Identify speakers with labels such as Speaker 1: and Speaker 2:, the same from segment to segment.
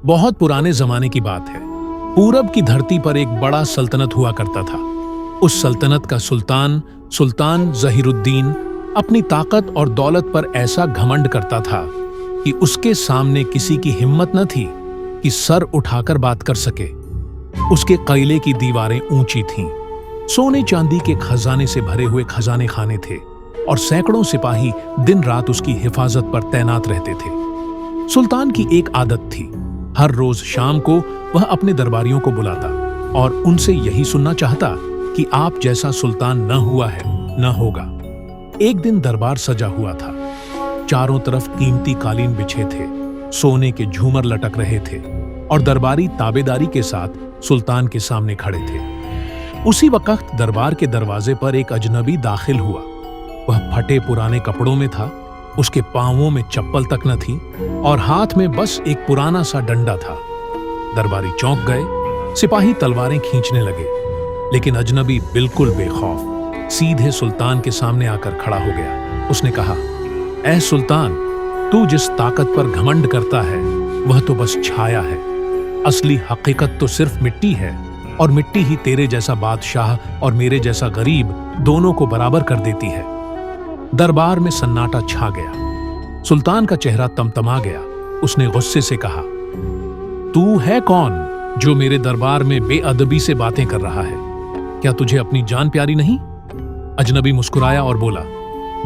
Speaker 1: बहुत पुराने जमाने की बात है। पूरब की धरती पर एक बड़ा सल्तनत हुआ करता था। उस सल्तनत का सुल्तान जहीरुद्दीन अपनी ताकत और दौलत पर ऐसा घमंड करता था कि उसके सामने किसी की हिम्मत न थी कि सर उठाकर बात कर सके। उसके किले की दीवारें ऊंची थीं, सोने चांदी के खजाने से भरे हुए खजाने खाने थे और सैकड़ों सिपाही दिन रात उसकी हिफाजत पर तैनात रहते थे। सुल्तान की एक आदत थी, हर रोज शाम को वह अपने दरबारियों को बुलाता और उनसे यही सुनना चाहता कि आप जैसा सुल्तान न हुआ है न होगा। एक दिन दरबार सजा हुआ था। चारों तरफ कीमती कालीन बिछे थे, सोने के झूमर लटक रहे थे और दरबारी ताबेदारी के साथ सुल्तान के सामने खड़े थे। उसी वक्त दरबार के दरवाजे पर एक अजनबी दाखिल हुआ। वह फटे पुराने कपड़ों में था, उसके पांवों में चप्पल तक न थी और हाथ में बस एक पुराना सा डंडा था। दरबारी चौंक गए, सिपाही तलवारें खींचने लगे, लेकिन अजनबी बिल्कुल बेखौफ सीधे सुल्तान के सामने आकर खड़ा हो गया। उसने कहा, ऐ सुल्तान, तू जिस ताकत पर घमंड करता है वह तो बस छाया है। असली हकीकत तो सिर्फ मिट्टी है और मिट्टी ही तेरे जैसा बादशाह और मेरे जैसा गरीब दोनों को बराबर कर देती है। दरबार में सन्नाटा छा गया। सुल्तान का चेहरा तमतमा गया। उसने गुस्से से कहा, तू है कौन जो मेरे दरबार में बेअदबी से बातें कर रहा है? क्या तुझे अपनी जान प्यारी नहीं? अजनबी मुस्कुराया और बोला,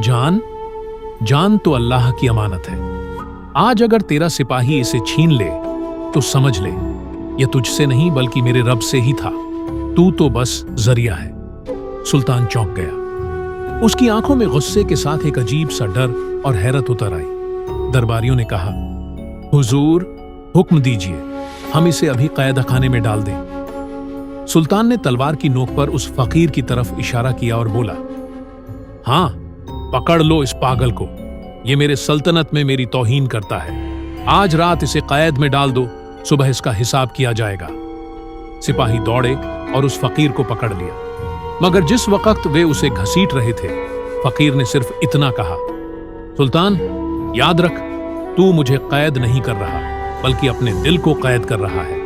Speaker 1: जान तो अल्लाह की अमानत है। आज अगर तेरा सिपाही इसे छीन ले तो समझ ले यह तुझसे नहीं बल्कि मेरे रब से ही था। तू तो बस जरिया है। सुल्तान चौंक गया। उसकी आंखों में गुस्से के साथ एक अजीब सा डर और हैरत उतर आई। दरबारियों ने कहा, हुजूर, हुक्म दीजिए, हम इसे अभी कैद खाने में डाल दें। सुल्तान ने तलवार की नोक पर उस फकीर की तरफ इशारा किया और बोला, हां, पकड़ लो इस पागल को। ये मेरे सल्तनत में मेरी तौहीन करता है। आज रात इसे कैद में डाल दो, सुबह इसका हिसाब किया जाएगा। सिपाही दौड़े और उस फकीर को पकड़ लिया, मगर जिस वक्त वे उसे घसीट रहे थे, फकीर ने सिर्फ इतना कहा, सुल्तान, याद रख, तू मुझे कैद नहीं कर रहा बल्कि अपने दिल को कैद कर रहा है।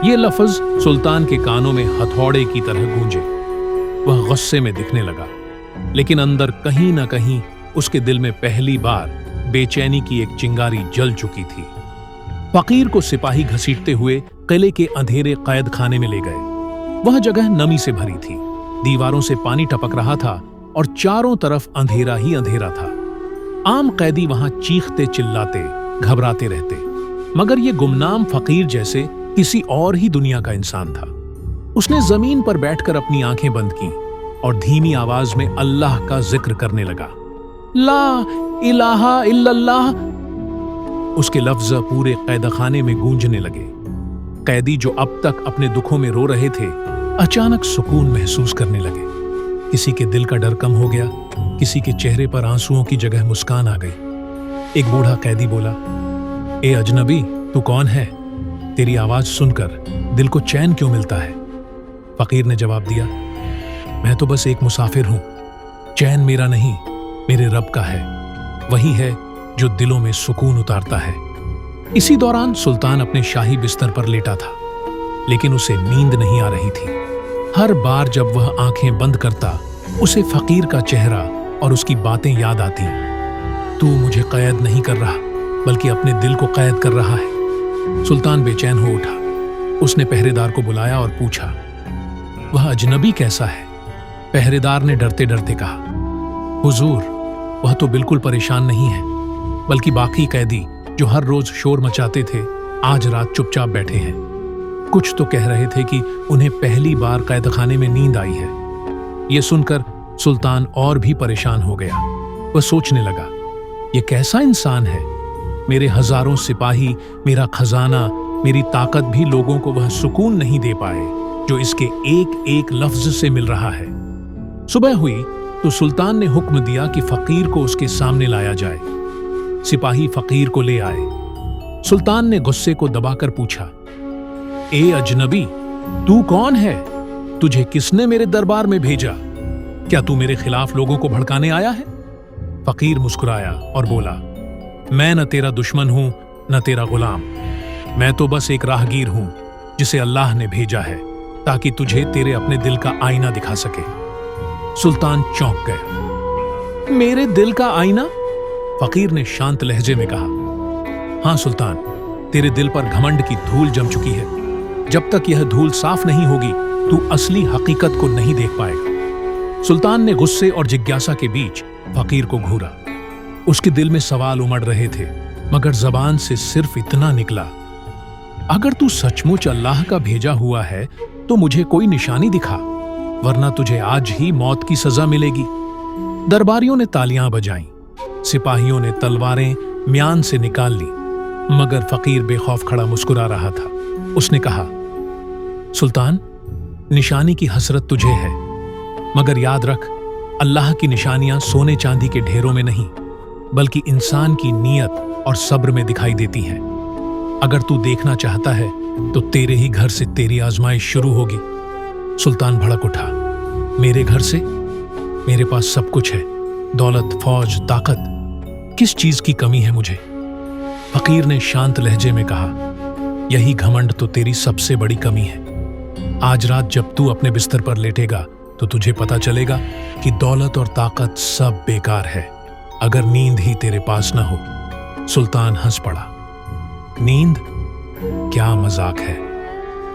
Speaker 1: ये लफ्ज सुल्तान के कानों में हथौड़े की तरह गूंजे। वह गुस्से में दिखने लगा, लेकिन अंदर कहीं ना कहीं उसके दिल में पहली बार बेचैनी की एक चिंगारी जल चुकी थी। फकीर को सिपाही घसीटते हुए किले के अंधेरे कैद खाने में ले गए। वह जगह नमी से भरी थी, दीवारों से पानी टपक रहा था और चारों तरफ अंधेरा ही अंधेरा था। आम कैदी वहां चीखते चिल्लाते घबराते रहते, मगर ये गुमनाम फकीर जैसे किसी और ही दुनिया का इंसान था। उसने जमीन पर बैठकर अपनी आंखें बंद की और धीमी आवाज में अल्लाह का जिक्र करने लगा। ला इलाहा इल्लल्लाह। उसके लफ्ज पूरे कैदखाने में गूंजने लगे। कैदी जो अब तक अपने दुखों में रो रहे थे, अचानक सुकून महसूस करने लगे। किसी के दिल का डर कम हो गया, किसी के चेहरे पर आंसुओं की जगह मुस्कान आ गई। एक बूढ़ा कैदी बोला, ए अजनबी, तू कौन है? तेरी आवाज सुनकर दिल को चैन क्यों मिलता है? फकीर ने जवाब दिया, मैं तो बस एक मुसाफिर हूं। चैन मेरा नहीं, मेरे रब का है। वही है जो दिलों में सुकून उतारता है। इसी दौरान सुल्तान अपने शाही बिस्तर पर लेटा था, लेकिन उसे नींद नहीं आ रही थी। हर बार जब वह आंखें बंद करता, उसे फकीर का चेहरा और उसकी बातें याद आती। तू मुझे कैद नहीं कर रहा बल्कि अपने दिल को कैद कर रहा है। सुल्तान बेचैन हो उठा। उसने पहरेदार को बुलाया और पूछा, वह अजनबी कैसा है? पहरेदार ने डरते डरते कहा, हुजूर, वह तो बिल्कुल परेशान नहीं है, बल्कि बाकी कैदी जो हर रोज शोर मचाते थे, आज रात चुपचाप बैठे हैं। कुछ तो कह रहे थे कि उन्हें पहली बार कैदखाने में नींद आई है। यह सुनकर सुल्तान और भी परेशान हो गया। वह सोचने लगा, यह कैसा इंसान है? मेरे हजारों सिपाही, मेरा खजाना, मेरी ताकत भी लोगों को वह सुकून नहीं दे पाए जो इसके एक एक लफ्ज से मिल रहा है। सुबह हुई तो सुल्तान ने हुक्म दिया कि फकीर को उसके सामने लाया जाए। सिपाही फकीर को ले आए। सुल्तान ने गुस्से को दबाकर पूछा, ए अजनबी, तू कौन है? तुझे किसने मेरे दरबार में भेजा? क्या तू मेरे खिलाफ लोगों को भड़काने आया है? फकीर मुस्कुराया और बोला, मैं न तेरा दुश्मन हूं न तेरा गुलाम। मैं तो बस एक राहगीर हूं जिसे अल्लाह ने भेजा है ताकि तुझे तेरे अपने दिल का आईना दिखा सके। सुल्तान चौंक गया। मेरे दिल का आईना? फकीर ने शांत लहजे में कहा। हाँ सुल्तान, तेरे दिल पर घमंड की धूल जम चुकी है। जब तक यह धूल साफ नहीं होगी तू असली हकीकत को नहीं देख पाएगा। सुल्तान ने गुस्से और जिज्ञासा के बीच फकीर को घूरा। उसके दिल में सवाल उमड़ रहे थे, मगर जबान से सिर्फ इतना निकला, अगर तू सचमुच अल्लाह का भेजा हुआ है तो मुझे कोई निशानी दिखा, वरना तुझे आज ही मौत की सजा मिलेगी। दरबारियों ने तालियां बजाईं, सिपाहियों ने तलवारें म्यान से निकाल ली, मगर फकीर बेखौफ खड़ा मुस्कुरा रहा था। उसने कहा, सुल्तान, निशानी की हसरत तुझे है, मगर याद रख, अल्लाह की निशानियां सोने चांदी के ढेरों में नहीं बल्कि इंसान की नीयत और सब्र में दिखाई देती हैं। अगर तू देखना चाहता है तो तेरे ही घर से तेरी आजमाइश शुरू होगी। सुल्तान भड़क उठा। मेरे घर से? मेरे पास सब कुछ है, दौलत, फौज, ताकत, किस चीज की कमी है मुझे? फकीर ने शांत लहजे में कहा, यही घमंड तो तेरी सबसे बड़ी कमी है। आज रात जब तू अपने बिस्तर पर लेटेगा तो तुझे पता चलेगा कि दौलत और ताकत सब बेकार है, अगर नींद ही तेरे पास न हो। सुल्तान हंस पड़ा। नींद? क्या मजाक है,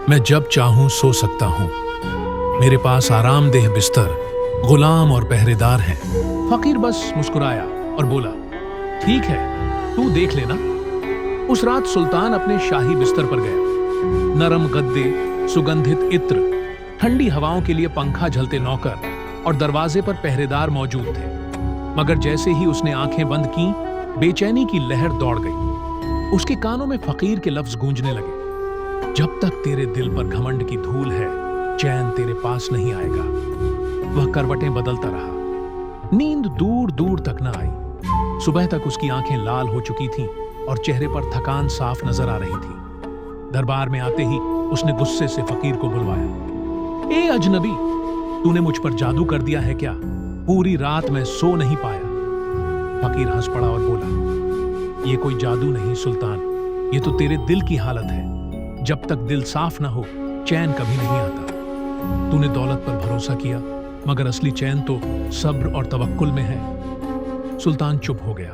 Speaker 1: मैं जब चाहूं सो सकता हूं। मेरे पास आरामदेह बिस्तर, गुलाम और पहरेदार हैं। फकीर बस मुस्कुराया और बोला, ठीक है, तू देख लेना। उस रात सुल्तान अपने शाही बिस्तर पर गया। नरम गद्दे, सुगंधित इत्र, ठंडी हवाओं के लिए पंखा झलते नौकर और दरवाजे पर पहरेदार मौजूद थे। मगर जैसे ही उसने आंखें बंद की, बेचैनी की लहर दौड़ गई। उसके कानों में फकीर के लफ्ज गूंजने लगे, जब तक तेरे दिल पर घमंड की धूल है, चैन तेरे पास नहीं आएगा। वह करवटें बदलता रहा। नींद दूर दूर तक न आई। सुबह तक उसकी आंखें लाल हो चुकी थीं और चेहरे पर थकान साफ नजर आ रही थी। दरबार में आते ही उसने गुस्से से फकीर को बुलवाया। ए अजनबी, तूने मुझ पर जादू कर दिया है क्या? पूरी रात मैं सो नहीं पाया। फकीर हंस पड़ा और बोला, ये कोई जादू नहीं सुल्तान, ये तो तेरे दिल की हालत है। जब तक दिल साफ ना हो, चैन कभी नहीं आता। तूने दौलत पर भरोसा किया, मगर असली चैन तो सब्र और तवक्कुल में है। सुल्तान चुप हो गया।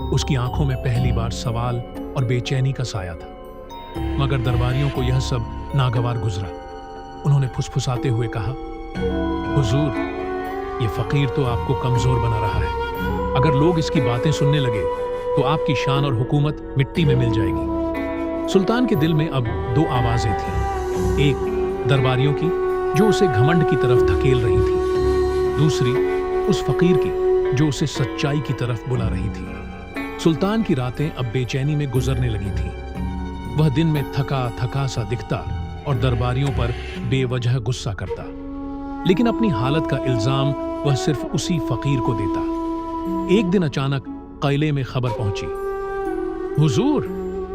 Speaker 1: उसकी आंखों में पहली बार सवाल और बेचैनी का साया था। मगर दरबारियों को यह सब नागवार गुजरा। उन्होंने फुसफुसाते हुए कहा, हुजूर, ये फकीर तो आपको कमजोर बना रहा है। अगर लोग इसकी बातें सुनने लगे तो आपकी शान और हुकूमत मिट्टी में मिल जाएगी। सुल्तान के दिल में अब दो आवाजें थीं, एक दरबारियों की जो उसे घमंड की तरफ धकेल रही थी, दूसरी उस फकीर की जो उसे सच्चाई की तरफ बुला रही थी। सुल्तान की रातें अब बेचैनी में गुजरने लगी थीं। वह दिन में थका थका सा दिखता और दरबारियों पर बेवजह गुस्सा करता, लेकिन अपनी हालत का इल्जाम वह सिर्फ उसी फकीर को देता। एक दिन अचानक किले में खबर पहुंची, हुजूर,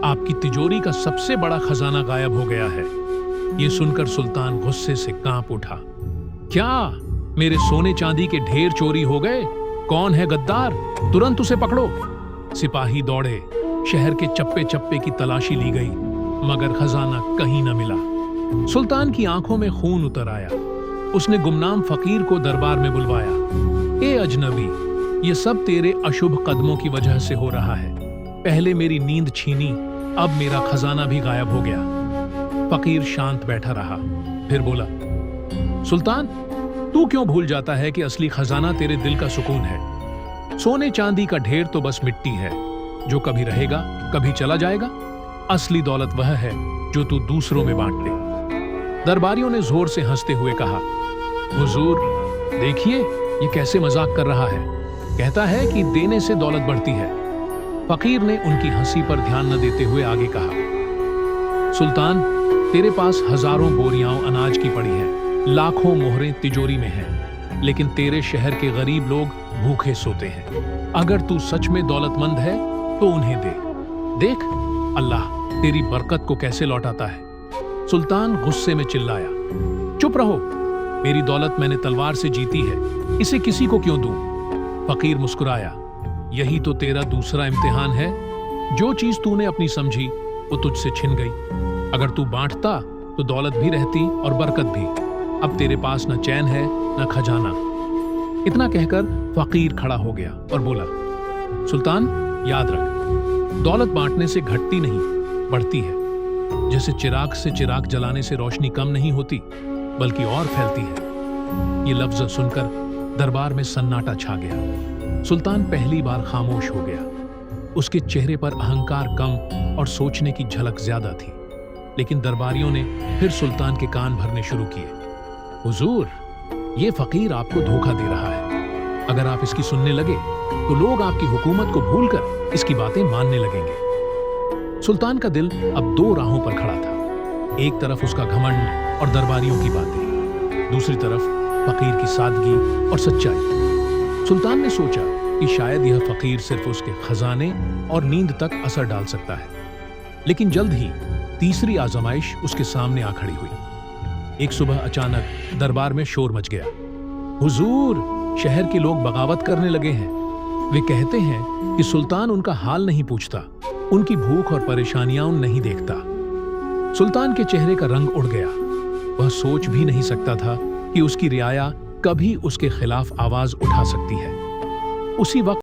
Speaker 1: आपकी तिजोरी का सबसे बड़ा खजाना गायब हो गया है। यह सुनकर सुल्तान गुस्से से कांप उठा। क्या मेरे सोने चांदी के ढेर चोरी हो गए? कौन है गद्दार? तुरंत उसे पकड़ो। सिपाही दौड़े, शहर के चप्पे चप्पे की तलाशी ली गई, मगर खजाना कहीं न मिला। सुल्तान की आंखों में खून उतर आया। उसने गुमनाम फकीर को दरबार में बुलवाया। ए अजनबी, ये सब तेरे अशुभ कदमों की वजह से हो रहा है। पहले मेरी नींद छीनी, अब मेरा खजाना भी गायब हो गया। फकीर शांत बैठा रहा, फिर बोला, सुल्तान, तू क्यों भूल जाता है कि असली खजाना तेरे दिल का सुकून है? सोने चांदी का ढेर तो बस मिट्टी है, जो कभी रहेगा, कभी चला जाएगा। असली दौलत वह है जो तू दूसरों में बांट दे। दरबारियों ने जोर से हंसते हुए कहा, हुजूर, देखिए ये कैसे मजाक कर रहा है। कहता है कि देने से दौलत बढ़ती है। फकीर ने उनकी हंसी पर ध्यान न देते हुए आगे कहा, सुल्तान, तेरे पास हजारों बोरियां अनाज की पड़ी हैं, लाखों मोहरें तिजोरी में हैं, लेकिन तेरे शहर के गरीब लोग भूखे सोते हैं। अगर तू सच में दौलतमंद है तो उन्हें दे। देख, अल्लाह तेरी बरकत को कैसे लौटाता है। सुल्तान गुस्से में चिल्लाया, चुप रहो, मेरी दौलत मैंने तलवार से जीती है, इसे किसी को क्यों दूं? फकीर मुस्कुराया, यही तो तेरा दूसरा इम्तिहान है। जो चीज तूने अपनी समझी वो तुझसे छिन गई। अगर तू बांटता तो दौलत भी रहती और बरकत भी। अब तेरे पास न चैन है न खजाना। इतना कहकर फकीर खड़ा हो गया और बोला, सुल्तान याद रख, दौलत बांटने से घटती नहीं, बढ़ती है। जैसे चिराग से चिराग जलाने से रोशनी कम नहीं होती बल्कि और फैलती है। ये लफ्ज सुनकर दरबार में सन्नाटा छा गया। सुल्तान पहली बार खामोश हो गया। उसके चेहरे पर अहंकार कम और सोचने की झलक ज्यादा थी। लेकिन दरबारियों ने फिर सुल्तान के कान भरने शुरू किए। हुजूर, ये फकीर आपको धोखा दे रहा है। अगर आप इसकी सुनने लगे तो लोग आपकी हुकूमत को भूलकर इसकी बातें मानने लगेंगे। सुल्तान का दिल अब दो राहों पर खड़ा था। एक तरफ उसका घमंड और दरबारियों की बातें, दूसरी तरफ फकीर की सादगी और सच्चाई। सुल्तान ने सोचा कि शायद यह फकीर सिर्फ उसके खजाने और नींद तक असर डाल सकता है। लेकिन जल्द ही तीसरी आजमाइश उसके सामने आ खड़ी हुई। एक सुबह अचानक दरबार में शोर मच गया। हुजूर, शहर के लोग बगावत करने लगे हैं। वे कहते हैं कि सुल्तान उनका हाल नहीं पूछता, उनकी भूख और परेशानियां नहीं देखता। सुल्तान के चेहरे का रंग उड़ गया। वह सोच भी नहीं सकता था कि उसकी रियाया कभी उसके खिलाफ आवाज उठा सकती है। उसी वक्त